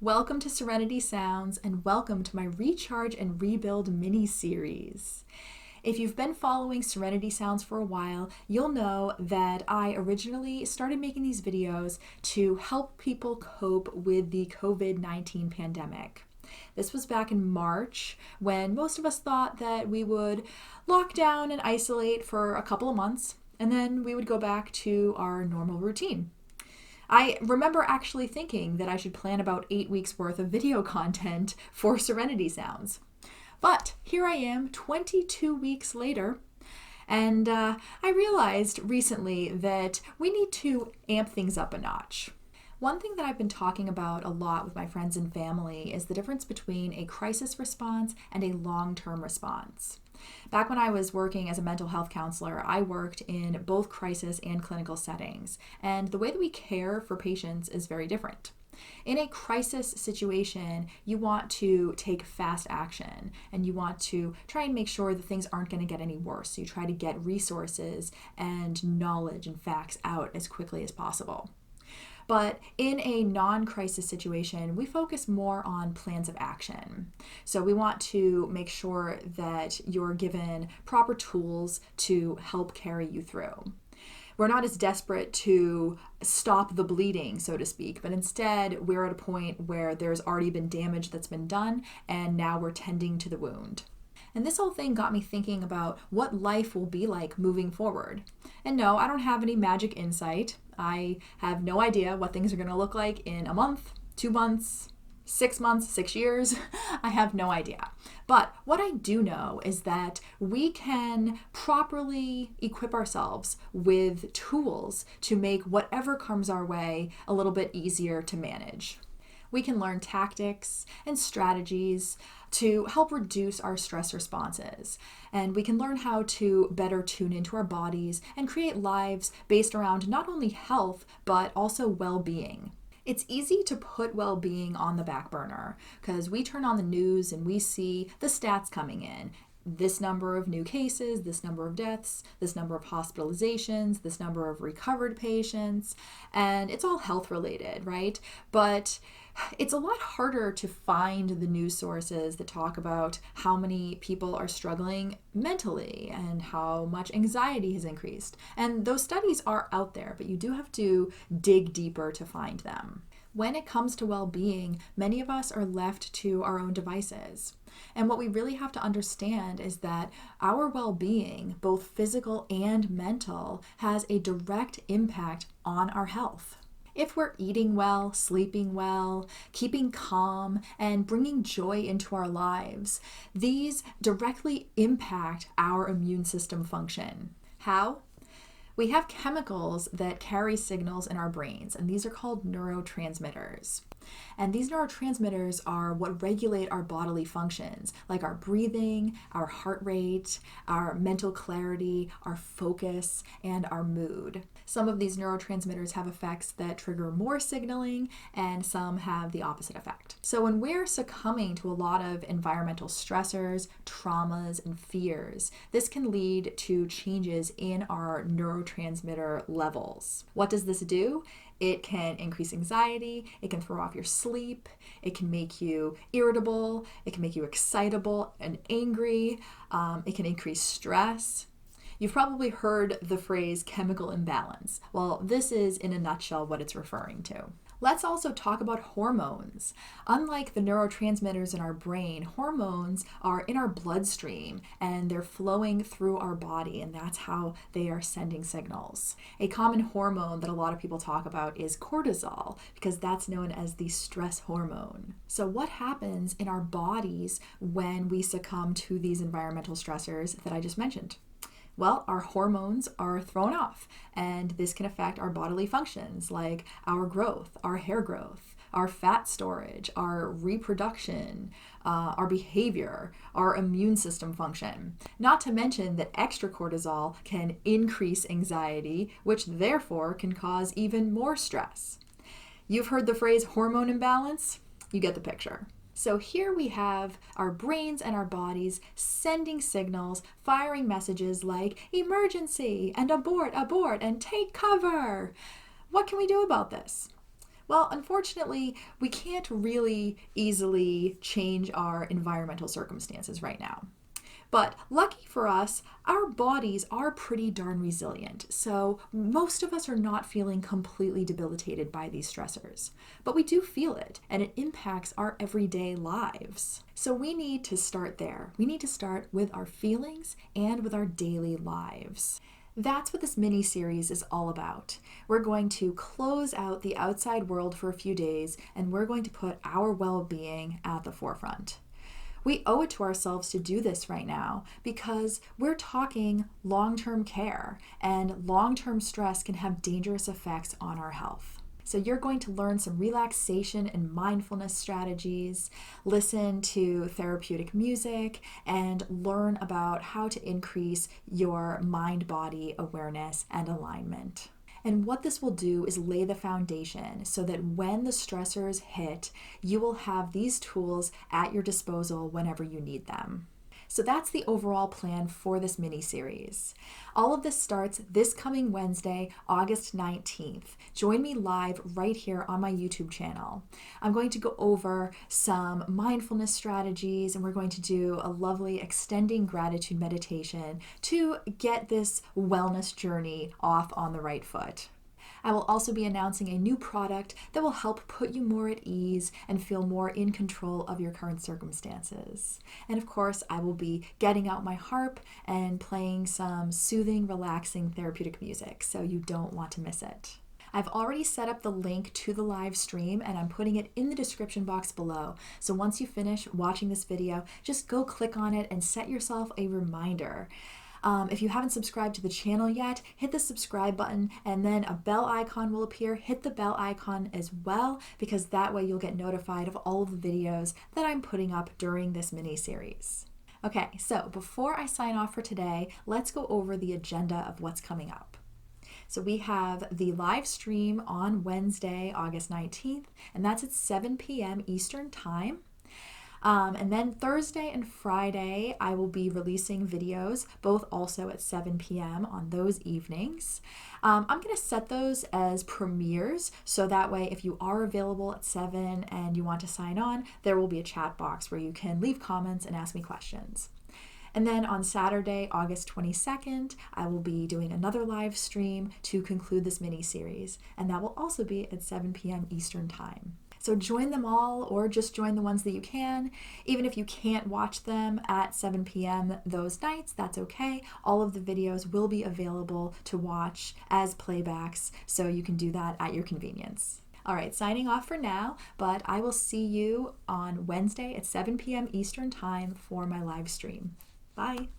Welcome to Serenity Sounds and welcome to my Recharge and Rebuild mini-series. If you've been following Serenity Sounds for a while, you'll know that I originally started making these videos to help people cope with the COVID-19 pandemic. This was back in March when most of us thought that we would lock down and isolate for a couple of months and then we would go back to our normal routine. I remember actually thinking that I should plan about 8 weeks worth of video content for Serenity Sounds. But here I am 22 weeks later, and I realized recently that we need to amp things up a notch. One thing that I've been talking about a lot with my friends and family is the difference between a crisis response and a long-term response. Back when I was working as a mental health counselor, I worked in both crisis and clinical settings, and the way that we care for patients is very different. In a crisis situation, you want to take fast action and you want to try and make sure that things aren't going to get any worse. You try to get resources and knowledge and facts out as quickly as possible. But in a non-crisis situation, we focus more on plans of action. So we want to make sure that you're given proper tools to help carry you through. We're not as desperate to stop the bleeding, so to speak, but instead we're at a point where there's already been damage that's been done, and now we're tending to the wound. And this whole thing got me thinking about what life will be like moving forward. And no, I don't have any magic insight. I have no idea what things are going to look like in a month, 2 months, 6 months, 6 years. I have no idea. But what I do know is that we can properly equip ourselves with tools to make whatever comes our way a little bit easier to manage. We can learn tactics and strategies to help reduce our stress responses. And we can learn how to better tune into our bodies and create lives based around not only health, but also well-being. It's easy to put well-being on the back burner because we turn on the news and we see the stats coming in. This number of new cases, this number of deaths, this number of hospitalizations, this number of recovered patients, and it's all health related, right? But it's a lot harder to find the news sources that talk about how many people are struggling mentally and how much anxiety has increased. And those studies are out there, but you do have to dig deeper to find them. When it comes to well-being, many of us are left to our own devices. And what we really have to understand is that our well-being, both physical and mental, has a direct impact on our health. If we're eating well, sleeping well, keeping calm, and bringing joy into our lives, these directly impact our immune system function. How? We have chemicals that carry signals in our brains, and these are called neurotransmitters. And these neurotransmitters are what regulate our bodily functions, like our breathing, our heart rate, our mental clarity, our focus, and our mood. Some of these neurotransmitters have effects that trigger more signaling, and some have the opposite effect. So when we're succumbing to a lot of environmental stressors, traumas, and fears, this can lead to changes in our neurotransmitter levels. What does this do? It can increase anxiety, it can throw off your sleep, it can make you irritable, it can make you excitable and angry, it can increase stress. You've probably heard the phrase chemical imbalance. Well, this is in a nutshell what it's referring to. Let's also talk about hormones. Unlike the neurotransmitters in our brain, hormones are in our bloodstream and they're flowing through our body, and that's how they are sending signals. A common hormone that a lot of people talk about is cortisol because that's known as the stress hormone. So what happens in our bodies when we succumb to these environmental stressors that I just mentioned? Well, our hormones are thrown off, and this can affect our bodily functions like our growth, our hair growth, our fat storage, our reproduction, our behavior, our immune system function. Not to mention that extra cortisol can increase anxiety, which therefore can cause even more stress. You've heard the phrase hormone imbalance? You get the picture. So here we have our brains and our bodies sending signals, firing messages like emergency and abort, and take cover. What can we do about this? Well, unfortunately, we can't really easily change our environmental circumstances right now. But lucky for us, our bodies are pretty darn resilient, so most of us are not feeling completely debilitated by these stressors. But we do feel it, and it impacts our everyday lives. So we need to start there. We need to start with our feelings and with our daily lives. That's what this mini series is all about. We're going to close out the outside world for a few days, and we're going to put our well being at the forefront. We owe it to ourselves to do this right now because we're talking long-term care, and long-term stress can have dangerous effects on our health. So you're going to learn some relaxation and mindfulness strategies, listen to therapeutic music, and learn about how to increase your mind-body awareness and alignment. And what this will do is lay the foundation so that when the stressors hit, you will have these tools at your disposal whenever you need them. So that's the overall plan for this mini series. All of this starts this coming Wednesday, August 19th. Join me live right here on my YouTube channel. I'm going to go over some mindfulness strategies, and we're going to do a lovely extending gratitude meditation to get this wellness journey off on the right foot. I will also be announcing a new product that will help put you more at ease and feel more in control of your current circumstances. And of course, I will be getting out my harp and playing some soothing, relaxing, therapeutic music, so you don't want to miss it. I've already set up the link to the live stream, and I'm putting it in the description box below. So once you finish watching this video, just go click on it and set yourself a reminder. If you haven't subscribed to the channel yet, hit the subscribe button, and then a bell icon will appear. Hit the bell icon as well, because that way you'll get notified of all of the videos that I'm putting up during this mini series. Okay, so before I sign off for today, let's go over the agenda of what's coming up. So we have the live stream on Wednesday, August 19th, and that's at 7 p.m. Eastern Time. And then Thursday and Friday, I will be releasing videos, both also at 7 p.m. on those evenings. I'm going to set those as premieres, so that way if you are available at 7 and you want to sign on, there will be a chat box where you can leave comments and ask me questions. And then on Saturday, August 22nd, I will be doing another live stream to conclude this mini series, and that will also be at 7 p.m. Eastern Time. So join them all, or just join the ones that you can. Even if you can't watch them at 7 p.m. those nights, that's okay. All of the videos will be available to watch as playbacks, so you can do that at your convenience. All right, signing off for now, but I will see you on Wednesday at 7 p.m. Eastern Time for my live stream. Bye.